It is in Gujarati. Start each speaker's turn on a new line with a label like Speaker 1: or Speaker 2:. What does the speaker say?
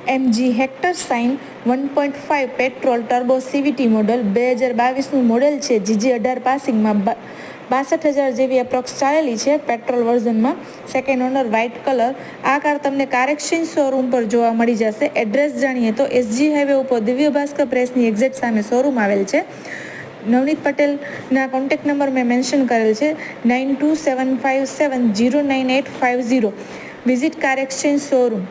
Speaker 1: MG Hector shine 1.5 petrol turbo CVT model 2022નું મોડેલ છે. GG18 પાસિંગમાં 62,000 જેવી એપ્રોક્સ ચાલેલી છે પેટ્રોલ વર્ઝનમાં. Second owner white colour. આ કાર તમને કાર એક્સચેન્જ શોરૂમ પર જોવા મળી જશે. એડ્રેસ જાણીએ તો SG હાઈવે ઉપર દિવ્ય ભાસ્કર પ્રેસની એક્ઝેક્ટ સામે શોરૂમ આવેલ છે. નવનીત પટેલના કોન્ટેક્ટ નંબર મેં મેન્શન કરેલ છે 9275709850. Visit car exchange showroom.